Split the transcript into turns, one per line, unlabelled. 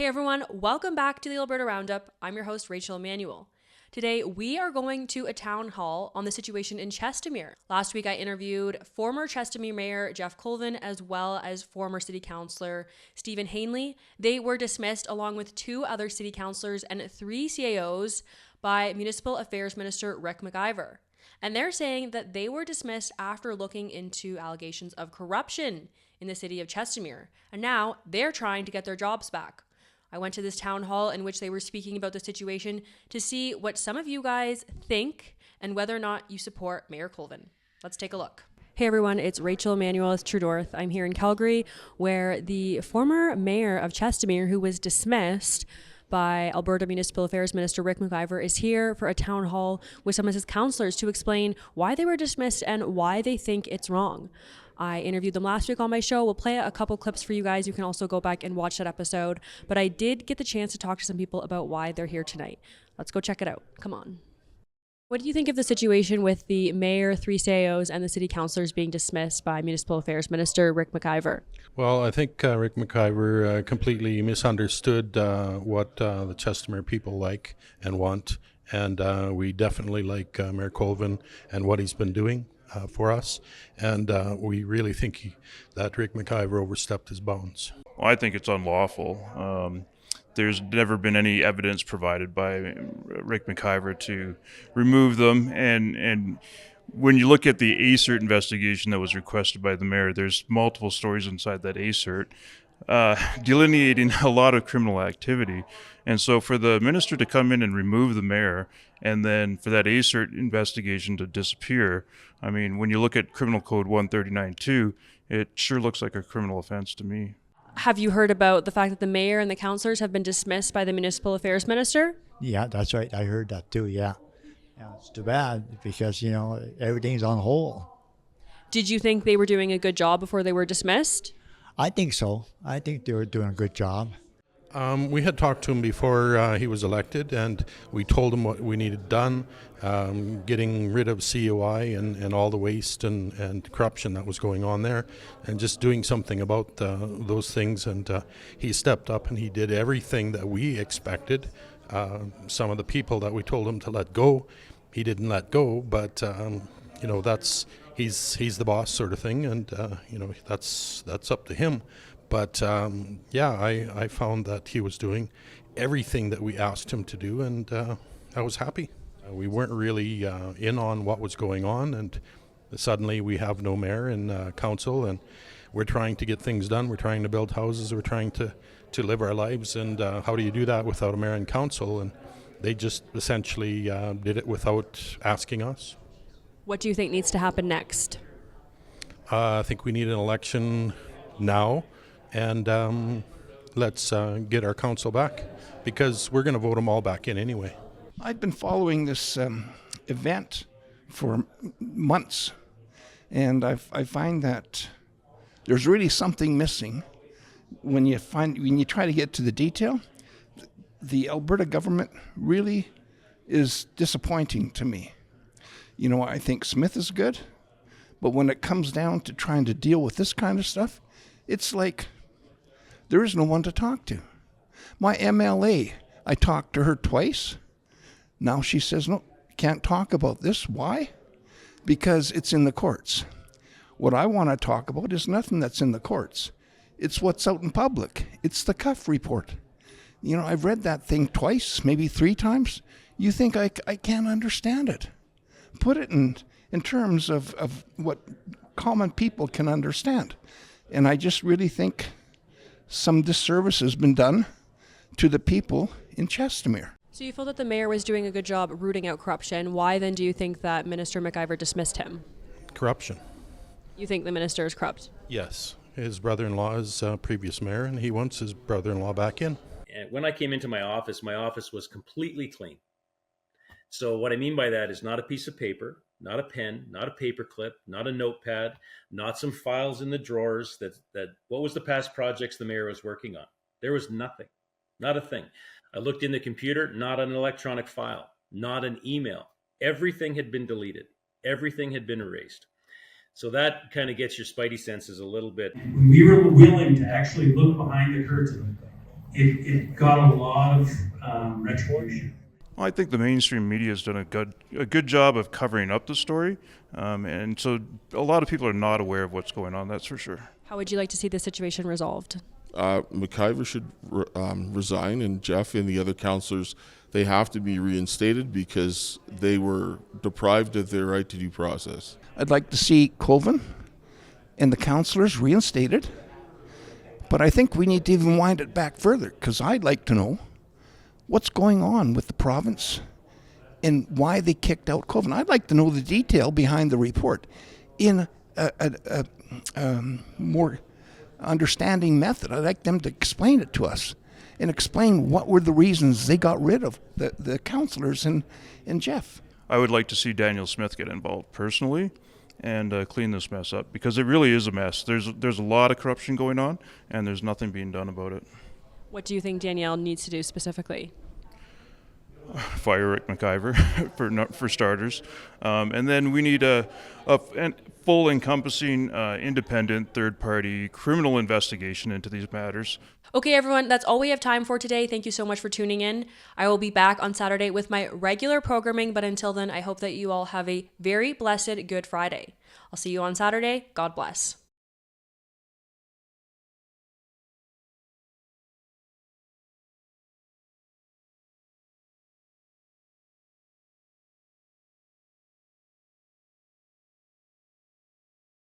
Hey everyone, welcome back to the Alberta Roundup. I'm your host, Rachel Emmanuel. Today, we are going to a town hall on the situation in Chestermere. Last week, I interviewed former Chestermere Mayor Jeff Colvin as well as former City Councillor Stephen Hanley. They were dismissed along with 2 other City Councillors and 3 CAOs by Municipal Affairs Minister Rick McIver. And they're saying that they were dismissed after looking into allegations of corruption in the city of Chestermere. And now they're trying to get their jobs back. I went to this town hall in which they were speaking about the situation to see what some of you guys think and whether or not you support Mayor Colvin. Let's take a look. Hey everyone, it's Rachel Emmanuel with True North. I'm here in Calgary where the former mayor of Chestermere, who was dismissed by Alberta Municipal Affairs Minister Rick McIver, is here for a town hall with some of his councillors to explain why they were dismissed and why they think it's wrong. I interviewed them last week on my show. We'll play a couple clips for you guys. You can also go back and watch that episode. But I did get the chance to talk to some people about why they're here tonight. Let's go check it out. Come on. What do you think of the situation with the mayor, 3 CAOs, and the city councillors being dismissed by Municipal Affairs Minister Rick McIver?
Well, I think Rick McIver completely misunderstood what the Chestermere people like and want. And we definitely like Mayor Colvin and what he's been doing for us, and we really think that Rick McIver overstepped his bounds.
Well, I think it's unlawful. There's never been any evidence provided by Rick McIver to remove them, and when you look at the ACERT investigation that was requested by the mayor, there's multiple stories inside that ACERT delineating a lot of criminal activity. And so for the minister to come in and remove the mayor and then for that ACERT investigation to disappear, I mean, when you look at Criminal Code 139.2, it sure looks like a criminal offense to me.
Have you heard about the fact that the mayor and the councillors have been dismissed by the Municipal Affairs Minister?
Yeah, that's right. I heard that too, yeah. It's too bad because, everything's on hold.
Did you think they were doing a good job before they were dismissed?
I think so. I think they were doing a good job.
We had talked to him before he was elected, and we told him what we needed done, getting rid of COI and all the waste and corruption that was going on there, and just doing something about those things. And he stepped up and he did everything that we expected. Some of the people that we told him to let go, he didn't let go, but that's he's the boss sort of thing, and that's up to him. But I found that he was doing everything that we asked him to do, and I was happy. We weren't really in on what was going on, and suddenly we have no mayor in council, and we're trying to get things done. We're trying to build houses. We're trying to live our lives, and how do you do that without a mayor in council? And they just essentially did it without asking us.
What do you think needs to happen next?
I think we need an election now, and let's get our council back, because we're going to vote them all back in anyway.
I've been following this event for months, and I find that there's really something missing. When you try to get to the detail, the Alberta government really is disappointing to me. I think Smith is good, but when it comes down to trying to deal with this kind of stuff, it's like there is no one to talk to. My MLA, I talked to her twice. Now she says, no, can't talk about this. Why? Because it's in the courts. What I want to talk about is nothing that's in the courts. It's what's out in public. It's the Cuff report. I've read that thing twice, maybe 3 times. You think I can't understand it. Put it in terms of what common people can understand. And I just really think some disservice has been done to the people in Chestermere.
So you feel that the mayor was doing a good job rooting out corruption. Why then do you think that Minister McIver dismissed him?
Corruption.
You think the minister is corrupt?
Yes. His brother-in-law is previous mayor, and he wants his brother-in-law back in.
And when I came into my office was completely clean. So what I mean by that is not a piece of paper, not a pen, not a paper clip, not a notepad, not some files in the drawers that what was the past projects the mayor was working on? There was nothing, not a thing. I looked in the computer, not an electronic file, not an email. Everything had been deleted. Everything had been erased. So that kind of gets your spidey senses a little bit.
When we were willing to actually look behind the curtain it got a lot of retribution.
Well, I think the mainstream media has done a good job of covering up the story, and so a lot of people are not aware of what's going on. That's for sure.
How would you like to see this situation resolved?
McIver should resign, and Jeff and the other councillors, they have to be reinstated because they were deprived of their right to due process.
I'd like to see Colvin and the councillors reinstated, but I think we need to even wind it back further, because I'd like to know what's going on with the province and why they kicked out Colvin. I'd like to know the detail behind the report in a more understanding method. I'd like them to explain it to us and explain what were the reasons they got rid of the councillors and Jeff.
I would like to see Daniel Smith get involved personally and clean this mess up, because it really is a mess. There's a lot of corruption going on, and there's nothing being done about it.
What do you think Danielle needs to do specifically?
Fire Rick McIver for starters, and then we need a full encompassing independent third-party criminal investigation into these matters.
Okay, everyone, that's all we have time for today. Thank you so much for tuning in. I will be back on Saturday with my regular programming, but until then, I hope that you all have a very blessed Good Friday. I'll see you on Saturday. God bless.